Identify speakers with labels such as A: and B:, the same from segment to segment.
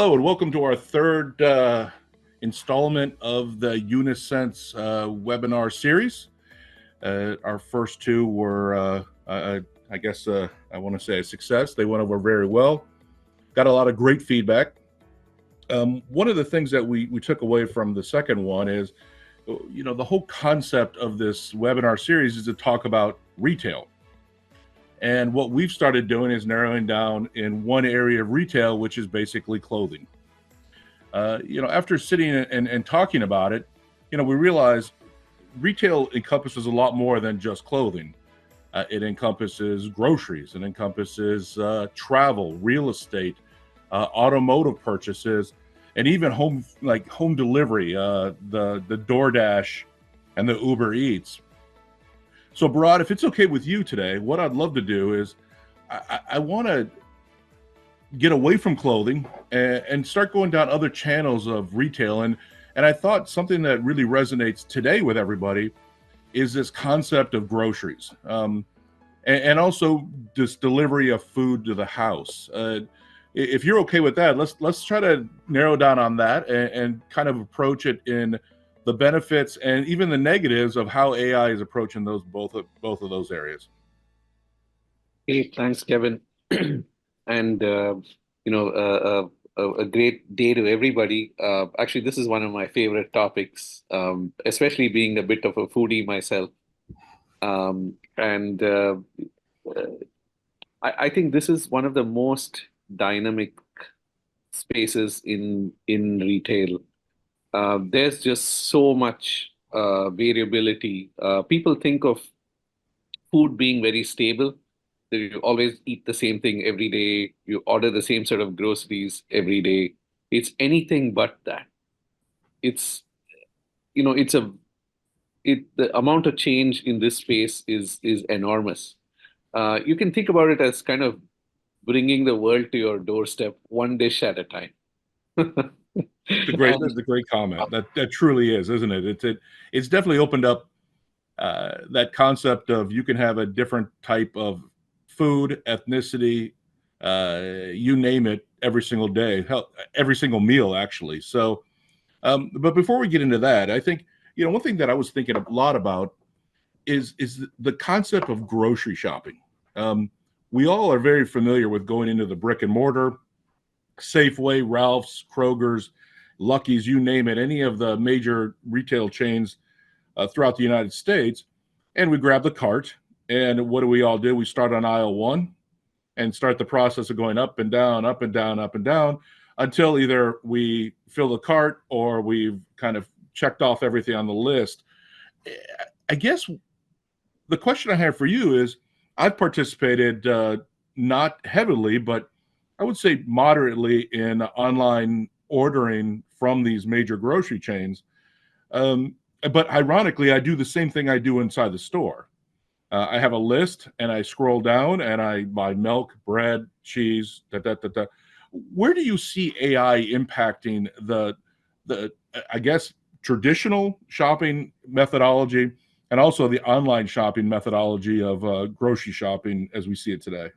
A: Hello and welcome to our third installment of the Unisense webinar series. Our first two were, I guess, I want to say a success. They went over very well. Got a lot of great feedback. One of the things that we took away from the second one is, the whole concept of this webinar series is to talk about retail. And what we've started doing is narrowing down in one area of retail, which is basically clothing. After sitting and talking about it, we realize retail encompasses a lot more than just clothing. It encompasses groceries, it encompasses travel, real estate, automotive purchases, and even home delivery, the DoorDash and the Uber Eats. So Bharat, if it's okay with you today, what I'd love to do is I want to get away from clothing and start going down other channels of retail. And I thought something that really resonates today with everybody is this concept of groceries, and also this delivery of food to the house. If you're okay with that, let's try to narrow down on that and kind of approach it in the benefits and even the negatives of how AI is approaching both of those areas.
B: Hey, thanks, Kevin. And a great day to everybody. Actually, this is one of my favorite topics, especially being a bit of a foodie myself. I think this is one of the most dynamic spaces in retail. There's just so much variability. People think of food being very stable, that you always eat the same thing every day, you order the same sort of groceries every day. It's anything but that. The amount of change in this space is enormous. You can think about it as kind of bringing the world to your doorstep, one dish at a time.
A: That's a great comment. That truly is, isn't it? It's definitely opened up that concept of you can have a different type of food, ethnicity, you name it, every single day, every single meal, actually. So, but before we get into that, I think, one thing that I was thinking a lot about is the concept of grocery shopping. We all are very familiar with going into the brick and mortar, Safeway, Ralph's, Kroger's, Lucky's, you name it, any of the major retail chains throughout the United States, and we grab the cart. And what do we all do? We start on aisle one and start the process of going up and down, up and down, up and down, until either we fill the cart or we've kind of checked off everything on the list. I guess the question I have for you is, I've participated not heavily, but I would say moderately in online ordering from these major grocery chains. But ironically, I do the same thing I do inside the store. I have a list and I scroll down and I buy milk, bread, cheese, Where do you see AI impacting the I guess, traditional shopping methodology and also the online shopping methodology of grocery shopping as we see it today?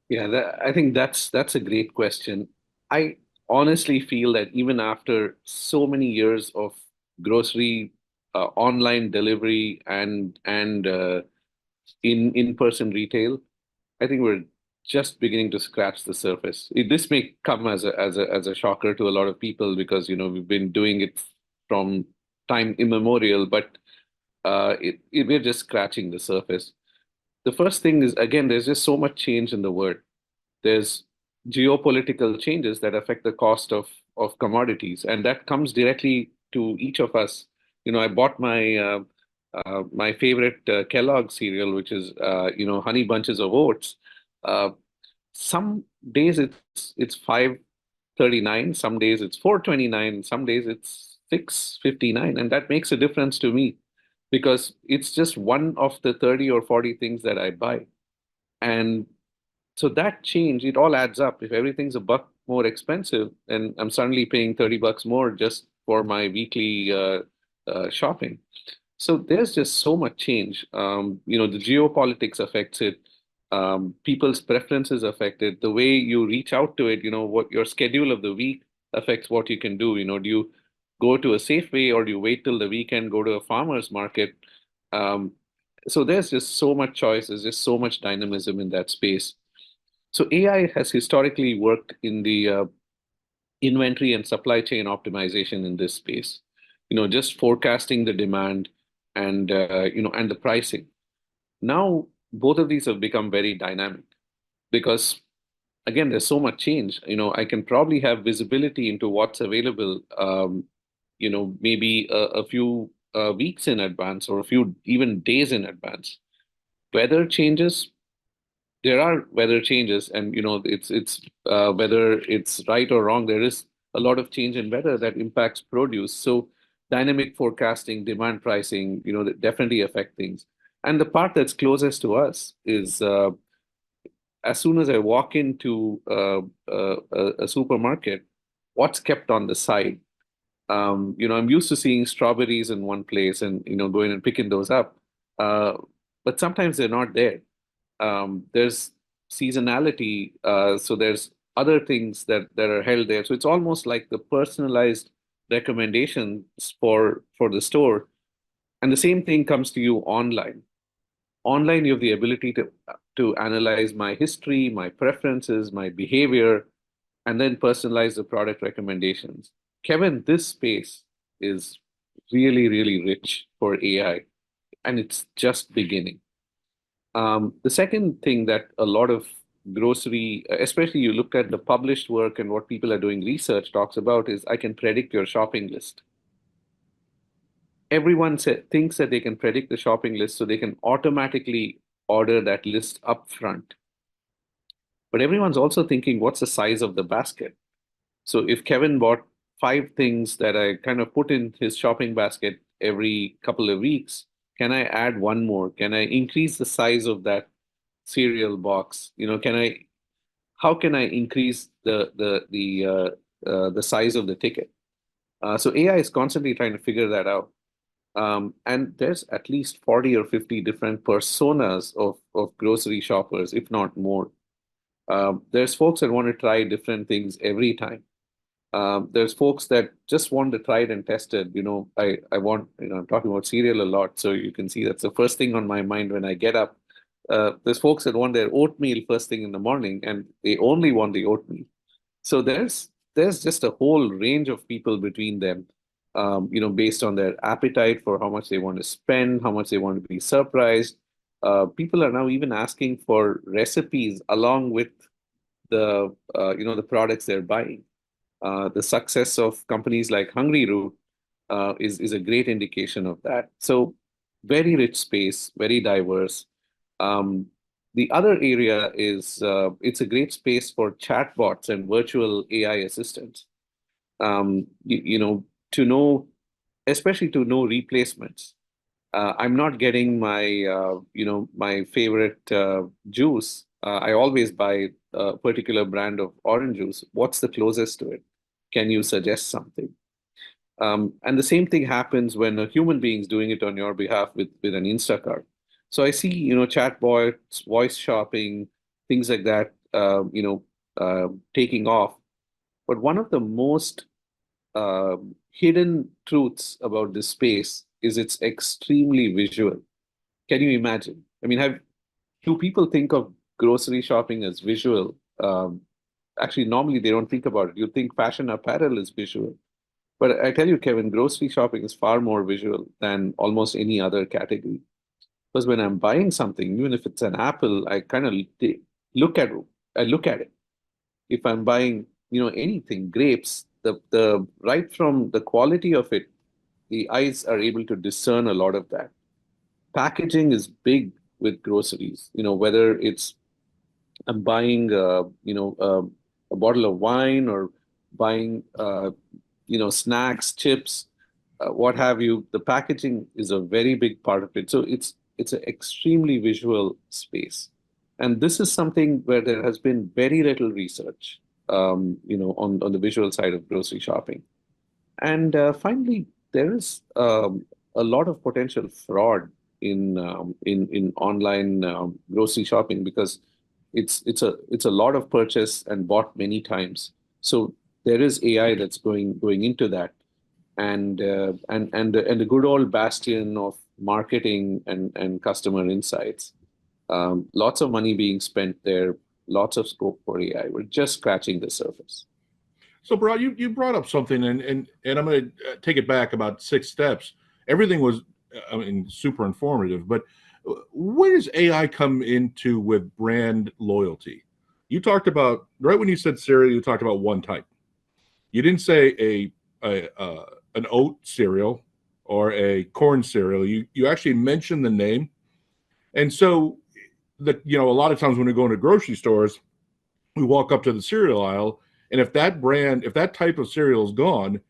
B: Yeah, I think that's a great question. I honestly feel that even after so many years of grocery online delivery and in-person retail, I think we're just beginning to scratch the surface. This may come as a shocker to a lot of people because we've been doing it from time immemorial, but we're just scratching the surface. The first thing is, again, there's just so much change in the world. There's geopolitical changes that affect the cost of commodities, and that comes directly to each of us. I bought my my favorite Kellogg cereal, which is Honey Bunches of Oats. Some days it's $5.39, some days it's $4.29, some days it's $6.59, and that makes a difference to me because it's just one of the 30 or 40 things that I buy. And so that change, it all adds up. If everything's $1 more expensive, and I'm suddenly paying $30 more just for my weekly shopping. So there's just so much change. The geopolitics affects it. People's preferences affected. The way you reach out to it, what your schedule of the week affects what you can do. Do you go to a Safeway or do you wait till the weekend, go to a farmer's market? Um, so there's just so much choice. There's just so much dynamism in that space. So AI has historically worked in the inventory and supply chain optimization in this space. Just forecasting the demand and the pricing. Now, both of these have become very dynamic because, again, there's so much change. I can probably have visibility into what's available, maybe a few weeks in advance or a few even days in advance. Weather changes, there are weather changes, and it's whether it's right or wrong, there is a lot of change in weather that impacts produce. So dynamic forecasting, demand pricing, that definitely affect things. And the part that's closest to us is as soon as I walk into a supermarket, what's kept on the side? I'm used to seeing strawberries in one place and going and picking those up, uh, but sometimes they're not there. There's seasonality, so there's other things that are held there. So it's almost like the personalized recommendations for the store. And the same thing comes to you online. Online, you have the ability to analyze my history, my preferences, my behavior, and then personalize the product recommendations. Kevin, this space is really, really rich for AI, and it's just beginning. The second thing that a lot of grocery, especially you look at the published work and what people are doing research talks about is I can predict your shopping list. Everyone thinks that they can predict the shopping list so they can automatically order that list up front. But everyone's also thinking, what's the size of the basket? So if Kevin bought 5 things that I kind of put in his shopping basket every couple of weeks, can I add one more? Can I increase the size of that cereal box? How can I increase the size of the ticket? So AI is constantly trying to figure that out. And there's at least 40 or 50 different personas of grocery shoppers, if not more. There's folks that want to try different things every time. There's folks that just want to try it and test it. I'm talking about cereal a lot, so you can see that's the first thing on my mind when I get up. There's folks that want their oatmeal first thing in the morning, and they only want the oatmeal. So there's just a whole range of people between them, based on their appetite for how much they want to spend, how much they want to be surprised. People are now even asking for recipes along with the products they're buying. The success of companies like Hungry Root is a great indication of that. So very rich space, very diverse. Um, the other area is it's a great space for chatbots and virtual AI assistants. To know, especially to know replacements. I'm not getting my favorite juice. I always buy a particular brand of orange juice. What's the closest to it? Can you suggest something? And the same thing happens when a human being is doing it on your behalf with an Instacart. So I see, chatbots, voice shopping, things like that, taking off. But one of the most hidden truths about this space is it's extremely visual. Can you imagine? I mean, do people think of grocery shopping as visual? Actually, normally they don't think about it. You think fashion apparel is visual. But I tell you, Kevin, grocery shopping is far more visual than almost any other category. Because when I'm buying something, even if it's an apple, I kind of look at it. If I'm buying, anything, grapes, the right from the quality of it, the eyes are able to discern a lot of that. Packaging is big with groceries. Whether it's I'm buying, a bottle of wine or buying, snacks, chips, what have you. The packaging is a very big part of it. So it's an extremely visual space, and this is something where there has been very little research, on the visual side of grocery shopping. And finally, there is a lot of potential fraud in online grocery shopping, because it's a lot of purchase and bought many times. So there is AI that's going into that, and the good old bastion of marketing and customer insights. Lots of money being spent there, lots of scope for AI. We're just scratching the surface.
A: So, bro, you brought up something, and I'm going to take it back about 6 steps. Everything was, I mean, super informative. But where does AI come into with brand loyalty? You talked about, right when you said cereal, you talked about one type. You didn't say an oat cereal or a corn cereal. You actually mentioned the name, and so a lot of times when we go into grocery stores, we walk up to the cereal aisle, and if that type of cereal is gone,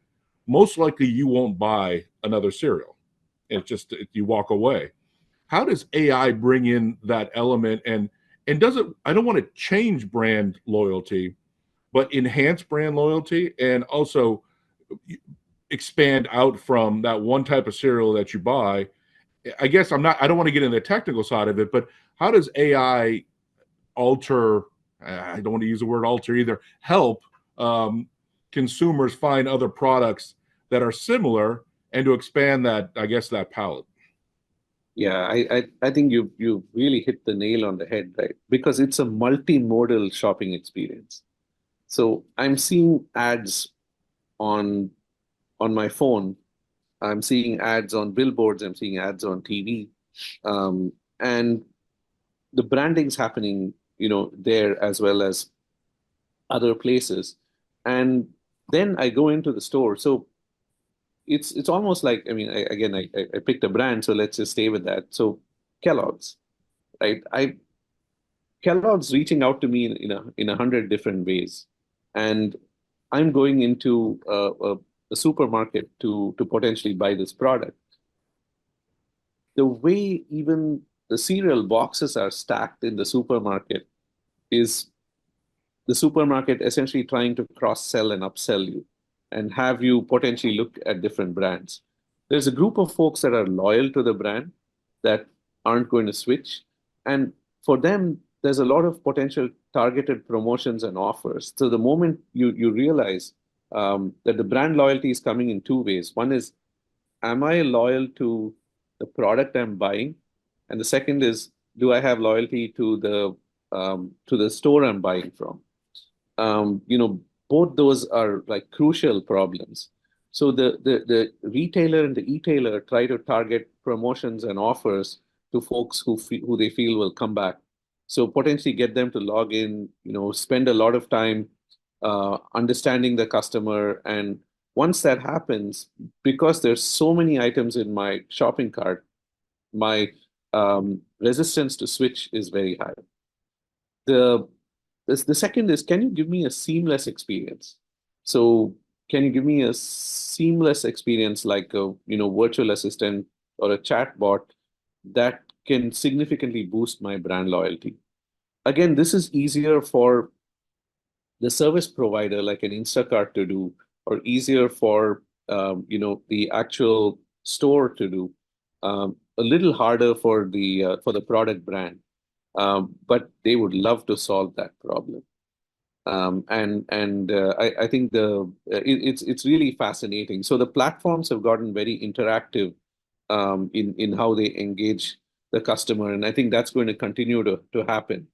A: most likely you won't buy another cereal. It's just you walk away. How does AI bring in that element, and does it? I don't want to change brand loyalty, but enhance brand loyalty, and also expand out from that one type of cereal that you buy. I guess I don't want to get into the technical side of it, but how does AI alter? I don't want to use the word alter either. Help consumers find other products that are similar and to expand that, I guess, that palette.
B: Yeah, I think you really hit the nail on the head, right? Because it's a multimodal shopping experience. So I'm seeing ads on my phone. I'm seeing ads on billboards. I'm seeing ads on TV, and the branding's happening, there as well as other places. And then I go into the store. So it's almost like, I mean, I picked a brand, so let's just stay with that. So Kellogg's, right? Kellogg's reaching out to me in 100 different ways, and I'm going into a supermarket to potentially buy this product. The way even the cereal boxes are stacked in the supermarket is the supermarket essentially trying to cross-sell and upsell you and have you potentially look at different brands. There's a group of folks that are loyal to the brand that aren't going to switch. And for them, there's a lot of potential targeted promotions and offers. So the moment you realize that the brand loyalty is coming in 2 ways. One is, am I loyal to the product I'm buying? And the second is, do I have loyalty to the store I'm buying from? Both those are like crucial problems. So the retailer and the e-tailer try to target promotions and offers to folks who they feel will come back. So potentially get them to log in, spend a lot of time understanding the customer. And once that happens, because there's so many items in my shopping cart, my resistance to switch is very high. The second is, can you give me a seamless experience? So can you give me a seamless experience like a virtual assistant or a chat bot that can significantly boost my brand loyalty? Again, this is easier for the service provider like an Instacart to do, or easier for the actual store to do. A little harder for the product brand. But they would love to solve that problem. I think it's really fascinating. So the platforms have gotten very interactive in how they engage the customer, and I think that's going to continue to happen.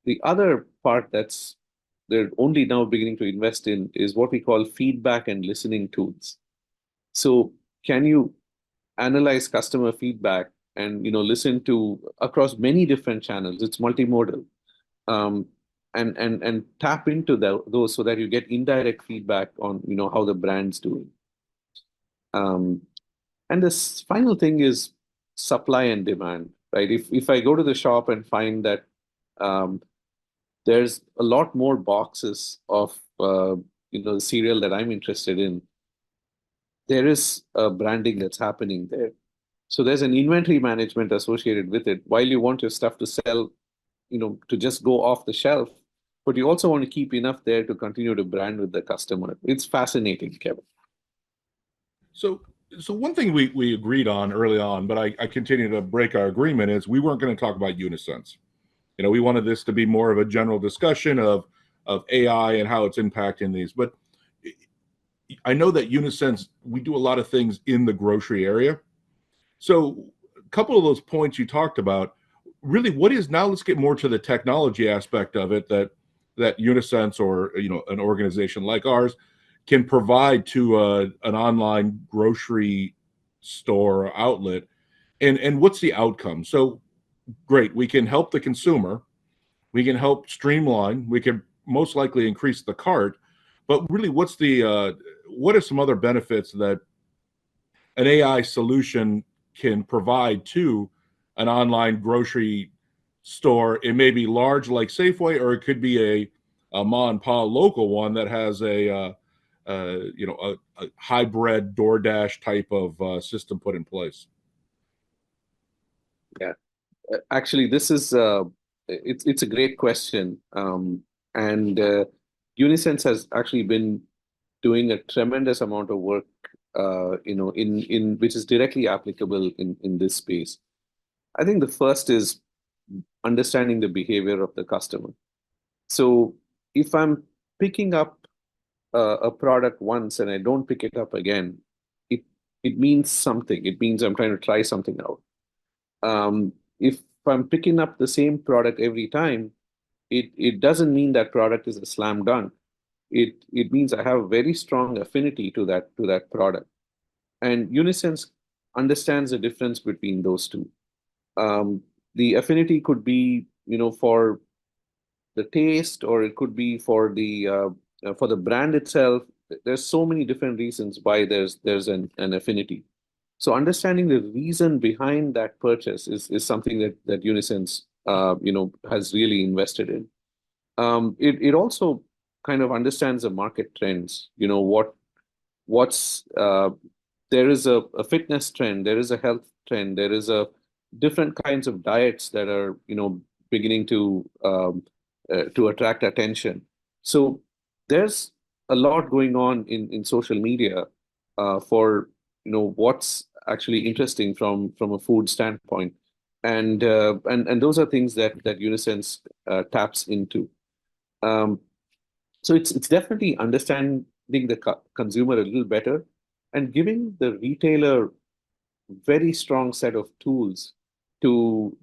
B: The other part that's they're only now beginning to invest in is what we call feedback and listening tools. So can you analyze customer feedback and listen to across many different channels? It's multimodal, and tap into those so that you get indirect feedback on how the brand's doing. And this final thing is supply and demand, right? If I go to the shop and find that there's a lot more boxes of the cereal that I'm interested in, there is a branding that's happening there. So there's an inventory management associated with it. While you want your stuff to sell, to just go off the shelf, but you also want to keep enough there to continue to brand with the customer. It's fascinating, Kevin.
A: So So one thing we agreed on early on, but I continue to break our agreement, is we weren't going to talk about Unisense. We wanted this to be more of a general discussion of AI and how it's impacting these. But I know that Unisense, we do a lot of things in the grocery area. So a couple of those points you talked about, really, what is now? Let's get more to the technology aspect of it that Unisense, or an organization like ours, can provide to an online grocery store or outlet, and what's the outcome? So great, we can help the consumer, we can help streamline, we can most likely increase the cart, but really, what are some other benefits that an AI solution can provide to an online grocery store? It may be large like Safeway, or it could be a ma and pa local one that has a hybrid DoorDash type of system put in place.
B: Yeah, actually, this is it's a great question, and Unisense has actually been doing a tremendous amount of work, in which is directly applicable in this space. I think the first is understanding the behavior of the customer. So if I'm picking up a product once and I don't pick it up again, it means something. It means I'm trying to try something out. If I'm picking up the same product every time, it doesn't mean that product is a slam dunk. It means I have a very strong affinity to that product. And Unisense understands the difference between those two. The affinity could be, for the taste, or it could be for the brand itself. There's so many different reasons why there's an affinity. So understanding the reason behind that purchase is something that Unisense has really invested in. It also kind of understands the market trends. What's there is a fitness trend, there is a health trend, there is a different kinds of diets that are beginning to attract attention. So there's a lot going on in social media for what's actually interesting from a food standpoint, and those are things that Unisense taps into. So it's definitely understanding the consumer a little better and giving the retailer very strong set of tools to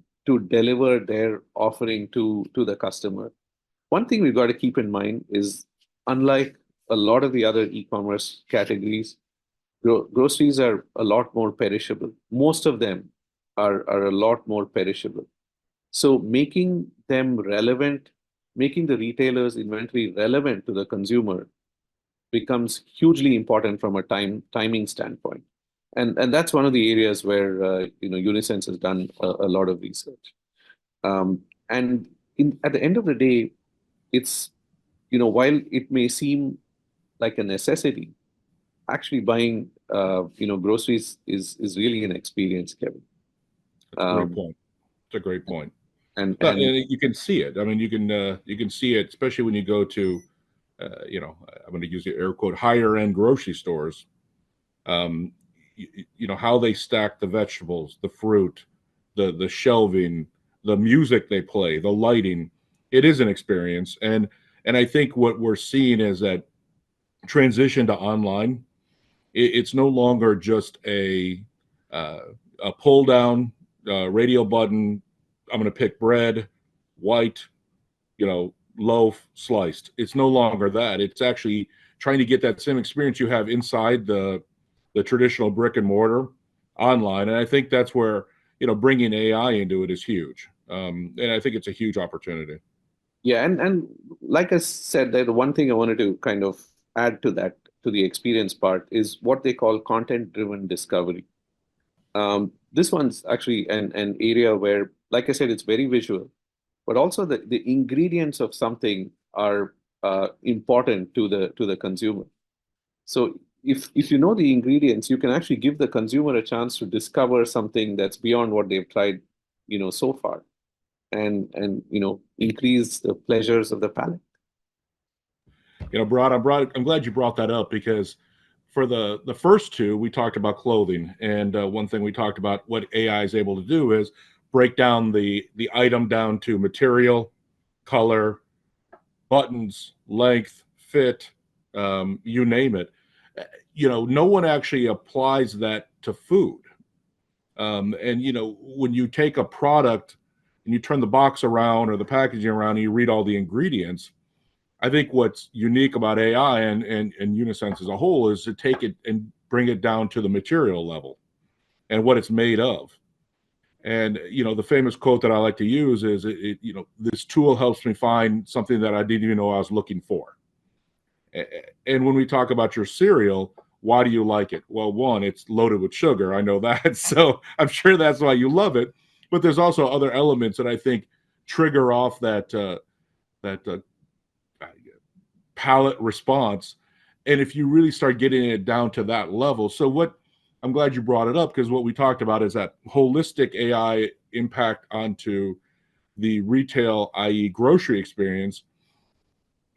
B: deliver their offering to the customer. One thing we've got to keep in mind is, unlike a lot of the other e-commerce categories, groceries are a lot more perishable. Most of them are a lot more perishable. So making them relevant, making the retailer's inventory relevant to the consumer becomes hugely important from a timing standpoint. And that's one of the areas where Unisense has done a lot of research. And at the end of the day, it's while it may seem like a necessity, actually buying groceries is really an experience, Kevin.
A: That's a great point. It's a great point.
B: And
A: you can see it. I mean, you can see it, especially when you go to I'm going to use the air quote higher end grocery stores. How they stack the vegetables, the fruit, the shelving, the music they play, the lighting. It is an experience, and I think what we're seeing is that transition to online. It's no longer just a pull down radio button. I'm going to pick bread, white, loaf, sliced. It's no longer that. It's actually trying to get that same experience you have inside the traditional brick and mortar online. And I think that's where bringing AI into it is huge. And I think it's a huge opportunity.
B: Yeah, and like I said, the one thing I wanted to kind of add to that, to the experience part, is what they call content-driven discovery. This one's actually an area where, like I said, it's very visual, but also the ingredients of something are important to the consumer. So if you know the ingredients, you can actually give the consumer a chance to discover something that's beyond what they've tried, so far, and increase the pleasures of the palate.
A: I'm glad you brought that up, because for the first two, we talked about clothing, and one thing we talked about what AI is able to do is break down the item down to material, color, buttons, length, fit, you name it. No one actually applies that to food. And when you take a product and you turn the box around or the packaging around and you read all the ingredients, I think what's unique about AI and Unisense as a whole is to take it and bring it down to the material level and what it's made of. And the famous quote that I like to use is, this tool helps me find something that I didn't even know I was looking for. And when we talk about your cereal, why do you like it? Well, one, it's loaded with sugar. I know that. So I'm sure that's why you love it. But there's also other elements that I think trigger off that palate response. And if you really start getting it down to that level, I'm glad you brought it up, because what we talked about is that holistic AI impact onto the retail, i.e. grocery experience.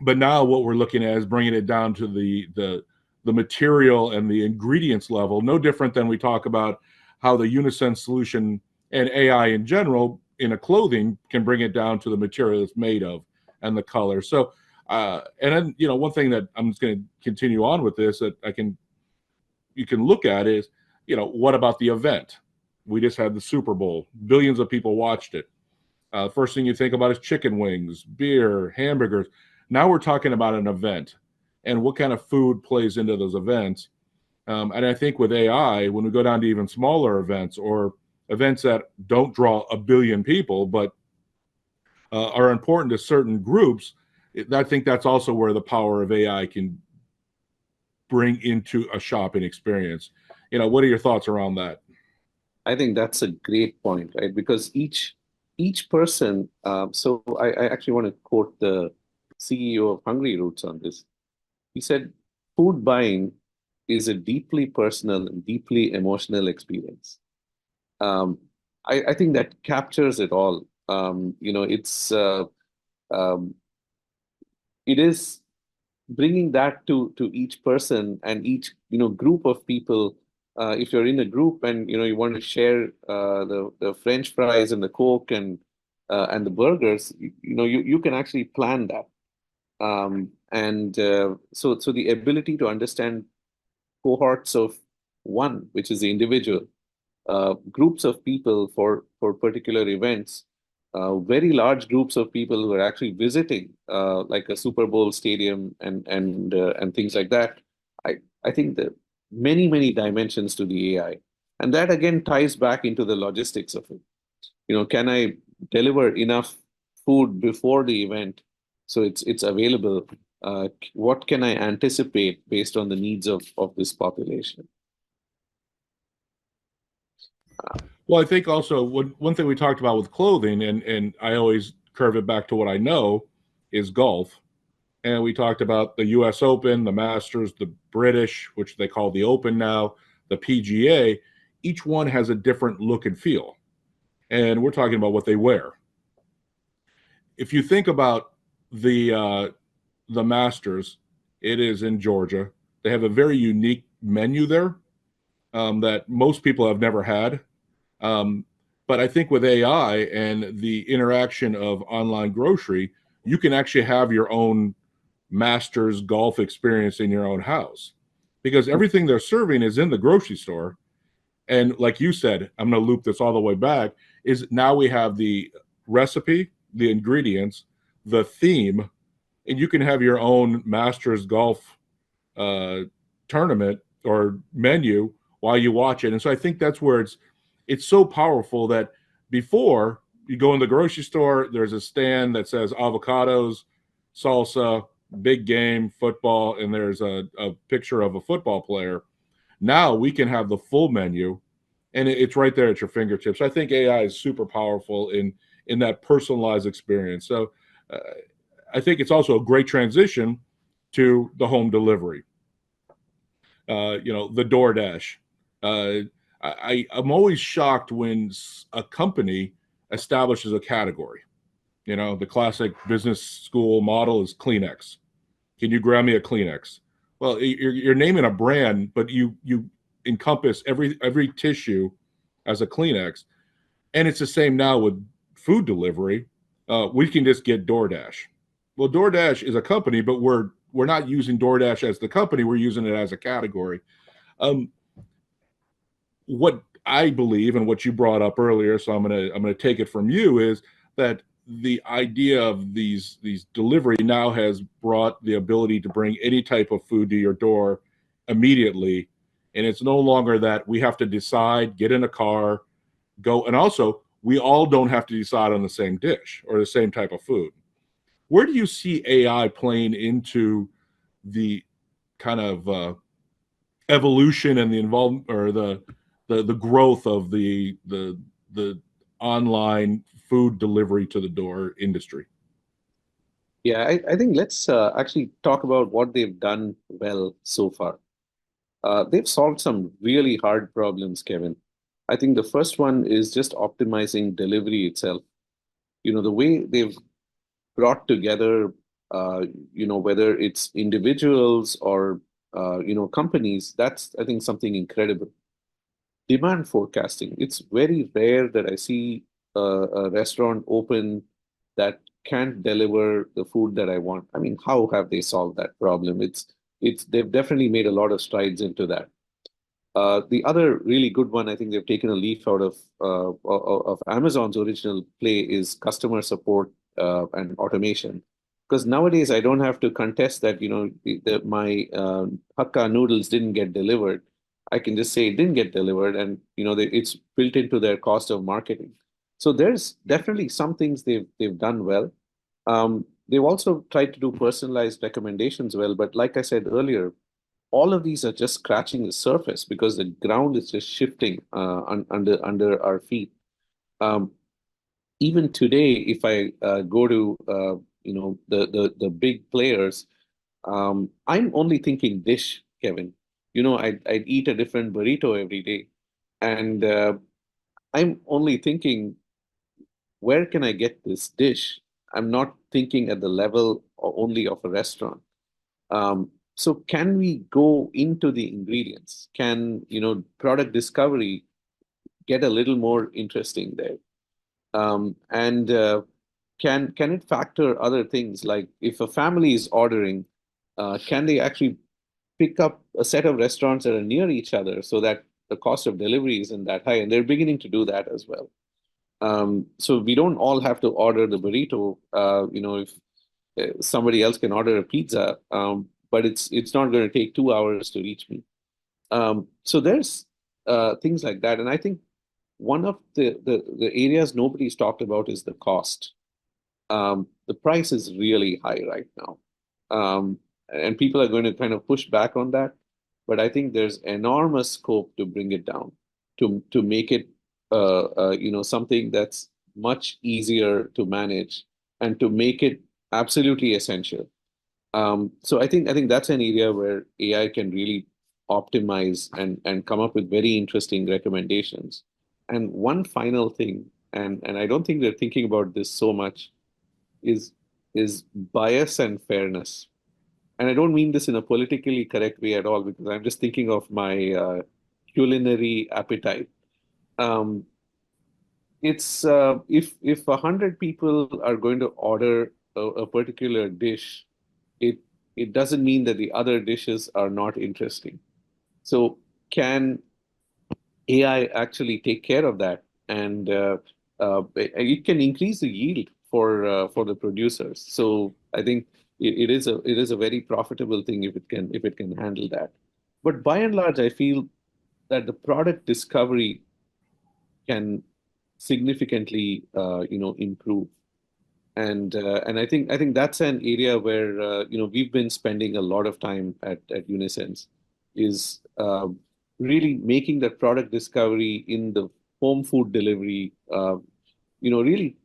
A: But now what we're looking at is bringing it down to the material and the ingredients level, no different than we talk about how the Unisense solution and AI in general in a clothing can bring it down to the material it's made of and the color. So, and then, one thing that I'm just going to continue on with this that you can look at is, what about the event? We just had the Super Bowl. Billions of people watched it. First thing you think about is chicken wings, beer, hamburgers. Now we're talking about an event and what kind of food plays into those events. And I think with AI, when we go down to even smaller events or events that don't draw a billion people, but are important to certain groups, I think that's also where the power of AI can bring into a shopping experience. What are your thoughts around that?
B: I think that's a great point, right? Because each person. So I actually want to quote the CEO of Hungry Roots on this. He said, "Food buying is a deeply personal and deeply emotional experience." I think that captures it all. It is bringing that to each person and each group of people. If you're in a group and you want to share the French fries and the Coke and the burgers, you can actually plan that. And so the ability to understand cohorts of one, which is the individual, groups of people for particular events, very large groups of people who are actually visiting, like a Super Bowl stadium and things like that. I think that many dimensions to the AI, and that again ties back into the logistics of it. Can I deliver enough food before the event so it's available? What can I anticipate based on the needs of this population?
A: Well, I think also one thing we talked about with clothing, and I always curve it back to what I know, is golf. And we talked about the US Open, the Masters, the British, which they call the Open now, the PGA. Each one has a different look and feel. And we're talking about what they wear. If you think about the Masters, it is in Georgia. They have a very unique menu there that most people have never had. But I think with AI and the interaction of online grocery, you can actually have your own Masters golf experience in your own house, because everything they're serving is in the grocery store. And like you said, I'm going to loop this all the way back, is now we have the recipe, the ingredients, the theme, and you can have your own Masters golf tournament or menu while you watch it. And so I think that's where it's so powerful that before you go in the grocery store, there's a stand that says avocados, salsa, big game, football, and there's a picture of a football player. Now we can have the full menu, and it's right there at your fingertips. I think AI is super powerful in that personalized experience. So I think it's also a great transition to the home delivery. The DoorDash. I'm always shocked when a company establishes a category. The classic business school model is Kleenex. Can you grab me a Kleenex? Well, you're naming a brand, but you encompass every tissue as a Kleenex, and it's the same now with food delivery. We can just get DoorDash. Well, DoorDash is a company, but we're not using DoorDash as the company. We're using it as a category. Um, what I believe and what you brought up earlier, so I'm gonna take it from you, is that the idea of these delivery now has brought the ability to bring any type of food to your door immediately, and it's no longer that we have to decide, get in a car, go, and also we all don't have to decide on the same dish or the same type of food. Where do you see AI playing into the kind of evolution and the involvement or the growth of the online food delivery to the door industry?
B: Yeah, I think let's actually talk about what they've done well so far. They've solved some really hard problems, Kevin. I think the first one is just optimizing delivery itself. The way they've brought together, whether it's individuals or, companies, that's, I think, something incredible. Demand forecasting. It's very rare that I see a restaurant open that can't deliver the food that I want. I mean, how have they solved that problem? They've definitely made a lot of strides into that. The other really good one, I think they've taken a leaf out of Amazon's original play is customer support and automation. Because nowadays I don't have to contest that my Hakka noodles didn't get delivered. I can just say it didn't get delivered, and it's built into their cost of marketing. So there's definitely some things they've done well. They've also tried to do personalized recommendations well, but like I said earlier, all of these are just scratching the surface because the ground is just shifting under our feet. Um, Even today, if I go to the big players, I'm only thinking dish, Kevin. I'd eat a different burrito every day, and I'm only thinking, where can I get this dish? I'm not thinking at the level only of a restaurant. So can we go into the ingredients? Can, product discovery get a little more interesting there? And can it factor other things like if a family is ordering, can they actually pick up a set of restaurants that are near each other so that the cost of delivery isn't that high? And they're beginning to do that as well. So we don't all have to order the burrito. If somebody else can order a pizza, but it's not going to take 2 hours to reach me. So there's things like that, and I think one of the areas nobody's talked about is the cost. The price is really high right now, and people are going to kind of push back on that. But I think there's enormous scope to bring it down, to make it something that's much easier to manage and to make it absolutely essential. So I think that's an area where AI can really optimize and come up with very interesting recommendations. And one final thing, and I don't think they're thinking about this so much, is bias and fairness. And I don't mean this in a politically correct way at all, because I'm just thinking of my culinary appetite. Um, it's if 100 people are going to order a particular dish, it it doesn't mean that the other dishes are not interesting. So can AI actually take care of that, and it can increase the yield for the producers. So I think it is a very profitable thing if it can handle that. But by and large, I feel that the product discovery can significantly improve. And I think that's an area where we've been spending a lot of time at Unisense, is really making that product discovery in the home food delivery really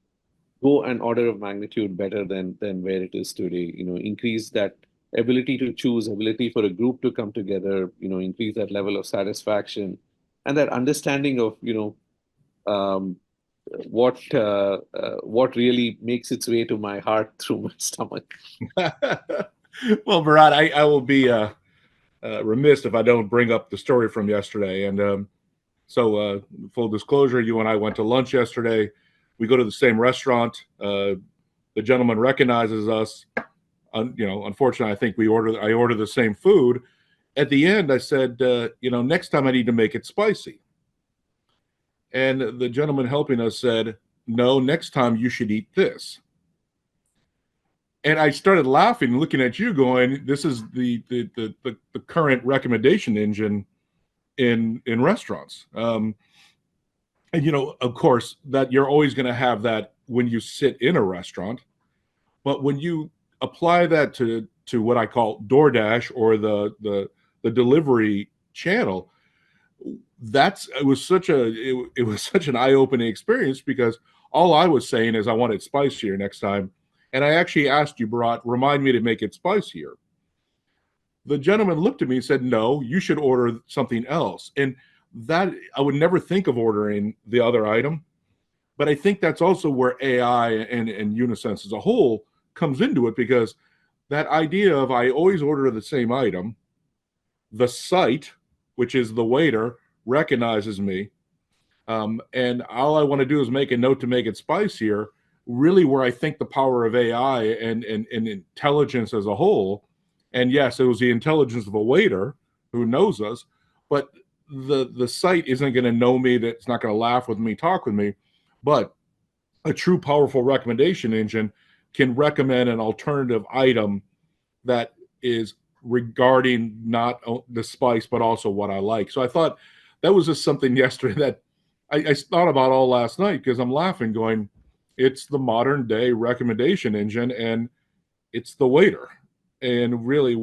B: go an order of magnitude better than where it is today. Increase that ability to choose, ability for a group to come together, increase that level of satisfaction and that understanding of um, what really makes its way to my heart through my stomach.
A: Well, Bharat, I will be remiss if I don't bring up the story from yesterday. And so, full disclosure, you and I went to lunch yesterday. We go to the same restaurant. The gentleman recognizes us. Unfortunately, I think I order the same food. At the end, I said, next time I need to make it spicy. And the gentleman helping us said, no, next time you should eat this. And I started laughing, looking at you, going, "This is the current recommendation engine in restaurants." And of course, that you're always going to have that when you sit in a restaurant, but when you apply that to what I call DoorDash or the delivery channel, it was such an eye-opening experience, because all I was saying is I want it spicier next time. And I actually asked you, Bharat, remind me to make it spicier. The gentleman looked at me and said, no, you should order something else. And that, I would never think of ordering the other item. But I think that's also where AI and Unisense as a whole comes into it, because that idea of I always order the same item, the site, which is the waiter, recognizes me, and all I want to do is make a note to make it spicier. Really, where I think the power of AI and intelligence as a whole, and yes, it was the intelligence of a waiter who knows us, but the site isn't going to know me, that's not going to laugh with me, talk with me, but a true powerful recommendation engine can recommend an alternative item that is regarding not the spice, but also what I like. So I thought that was just something yesterday that I thought about all last night, because I'm laughing going, it's the modern day recommendation engine, and it's the waiter. And really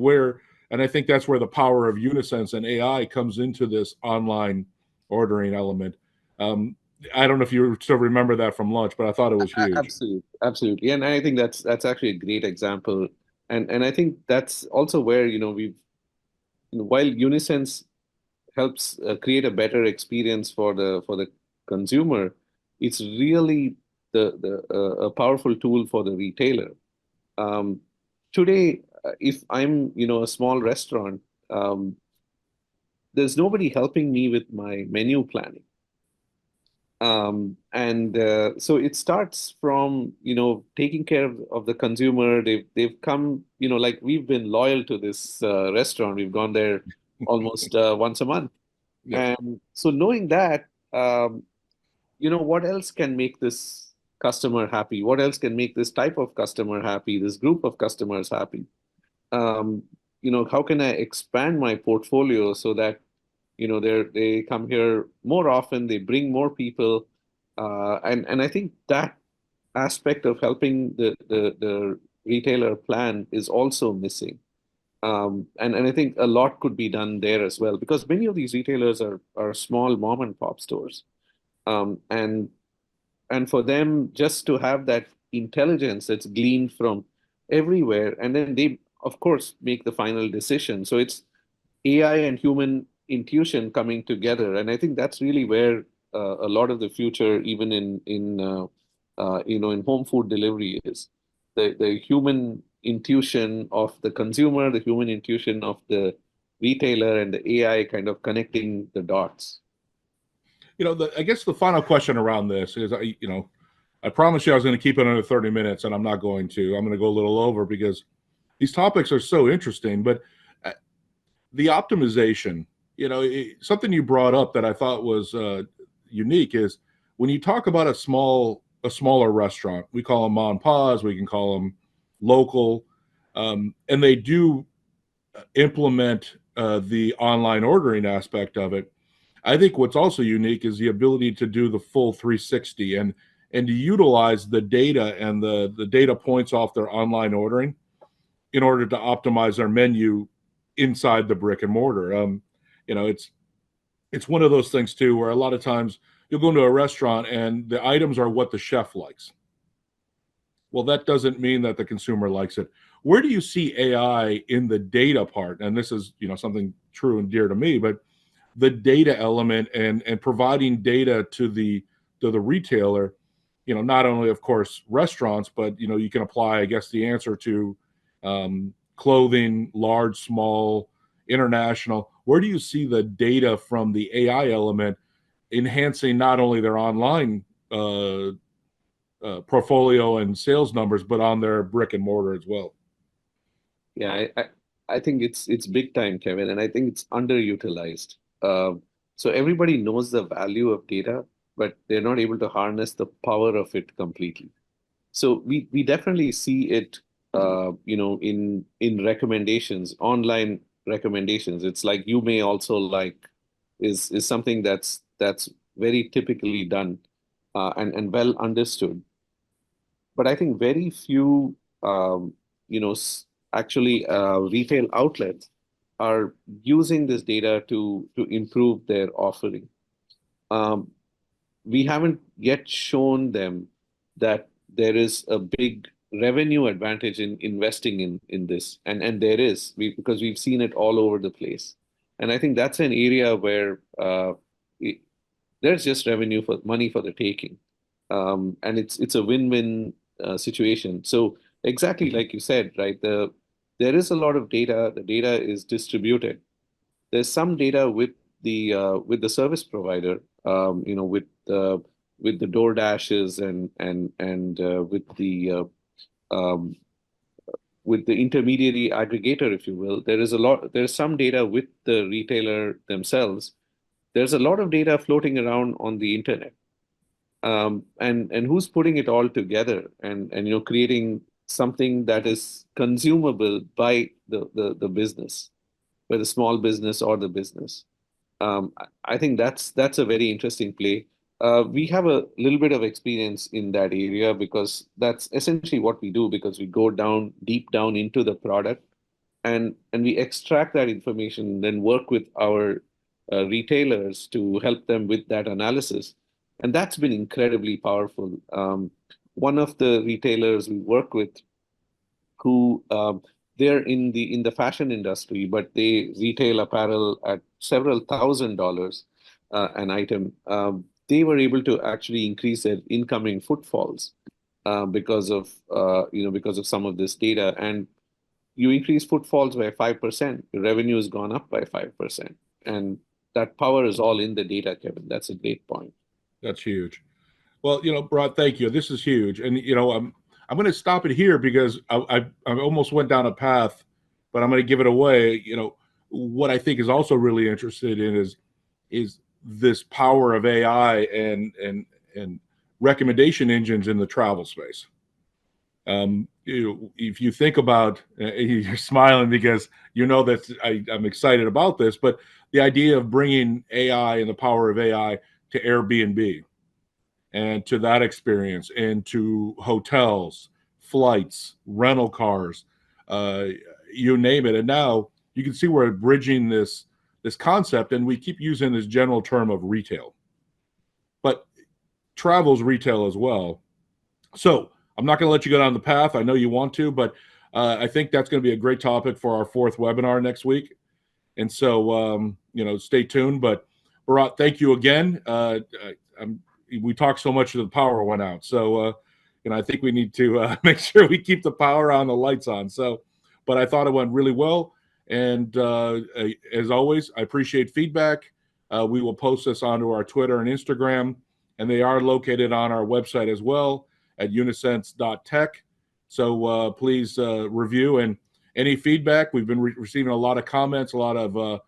A: and I think that's where the power of Unisense and AI comes into this online ordering element. I don't know if you still remember that from lunch, but I thought it was huge.
B: Absolutely. And I think that's actually a great example. And I think that's also where, while Unisense helps create a better experience for the consumer, it's really a powerful tool for the retailer. Today, if I'm a small restaurant, there's nobody helping me with my menu planning. So it starts from taking care of the consumer. They've come, like we've been loyal to this restaurant. We've gone there almost once a month.
A: Yes.
B: And so knowing that, what else can make this customer happy? What else can make this type of customer happy, this group of customers happy? How can I expand my portfolio so that they come here more often, they bring more people, and I think that aspect of helping the retailer plan is also missing. And I think a lot could be done there as well, because many of these retailers are small mom and pop stores. And for them just to have that intelligence that's gleaned from everywhere, and then they, of course, make the final decision. So it's AI and human intuition coming together, and I think that's really where a lot of the future, even in home food delivery, is the human intuition of the consumer, the human intuition of the retailer, and the AI kind of connecting the dots.
A: I guess the final question around this is, I promised you I was going to keep it under 30 minutes, and I'm not going to. I'm going to go a little over, because these topics are so interesting. But the optimization, something you brought up that I thought was unique is when you talk about a smaller restaurant, we call them mom and pa's, we can call them local, and they do implement the online ordering aspect of it. I think what's also unique is the ability to do the full 360 and to utilize the data and the data points off their online ordering in order to optimize their menu inside the brick and mortar. It's one of those things too, where a lot of times you'll go into a restaurant and the items are what the chef likes. Well, that doesn't mean that the consumer likes it. Where do you see AI in the data part? And this is, something true and dear to me, but the data element and providing data to the retailer, not only, of course, restaurants, but, you can apply, I guess, the answer to clothing, large, small, international. Where do you see the data from the AI element enhancing not only their online portfolio and sales numbers, but on their brick and mortar as well?
B: Yeah, I think it's big time, Kevin, and I think it's underutilized. So everybody knows the value of data, but they're not able to harness the power of it completely. So we definitely see it, in recommendations, online recommendations. It's like you may also like is something that's very typically done and well understood. But I think very few, actually retail outlets are using this data to improve their offering. We haven't yet shown them that there is a big revenue advantage in investing in this, and there is because we've seen it all over the place, and I think that's an area where there's just revenue for money for the taking, and it's a win-win situation. So exactly like you said, right? There is a lot of data. The data is distributed. There's some data with the service provider, with the door dashes and with the intermediary aggregator, if you will. There's some data with the retailer themselves. There's a lot of data floating around on the internet. And who's putting it all together and creating something that is consumable by the business, by the small business or the business. I think that's a very interesting play. We have a little bit of experience in that area because that's essentially what we do, because we go deep down into the product and we extract that information, then work with our retailers to help them with that analysis. And that's been incredibly powerful. One of the retailers we work with, who they're in the fashion industry, but they retail apparel at several $1,000s an item. They were able to actually increase their incoming footfalls because of some of this data. And you increase footfalls by 5%, your revenue has gone up by 5%, and that power is all in the data, Kevin. That's a great point.
A: That's huge. Well, Bharat, thank you. This is huge. And, I'm going to stop it here because I almost went down a path, but I'm going to give it away. What I think is also really interested in is this power of AI and recommendation engines in the travel space. If you think about, you're smiling because that I'm excited about this, but the idea of bringing AI and the power of AI to Airbnb and to that experience and to hotels, flights, rental cars, you name it. And now you can see we're bridging this concept, and we keep using this general term of retail, but travel's retail as well. So I'm not going to let you go down the path. I know you want to, but I think that's going to be a great topic for our 4th webinar next week. And so, stay tuned. But Bharat, thank you again. We talked so much that the power went out. So, I think we need to make sure we keep the power on, the lights on. So, but I thought it went really well. And as always, I appreciate feedback. We will post this onto our Twitter and Instagram, and they are located on our website as well at unisense.tech. So please review, and any feedback. We've been receiving a lot of comments, a lot of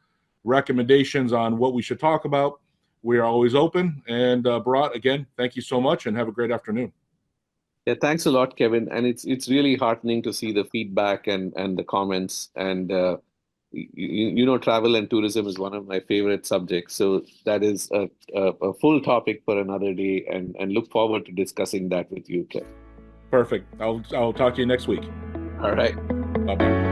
A: recommendations on what we should talk about. We are always open. And Bharat, again, thank you so much, and have a great afternoon.
B: Yeah, thanks a lot, Kevin. And it's really heartening to see the feedback and the comments. And travel and tourism is one of my favorite subjects. So that is a full topic for another day, and look forward to discussing that with you, Kevin.
A: Perfect. I'll talk to you next week.
B: All right.
A: Bye-bye.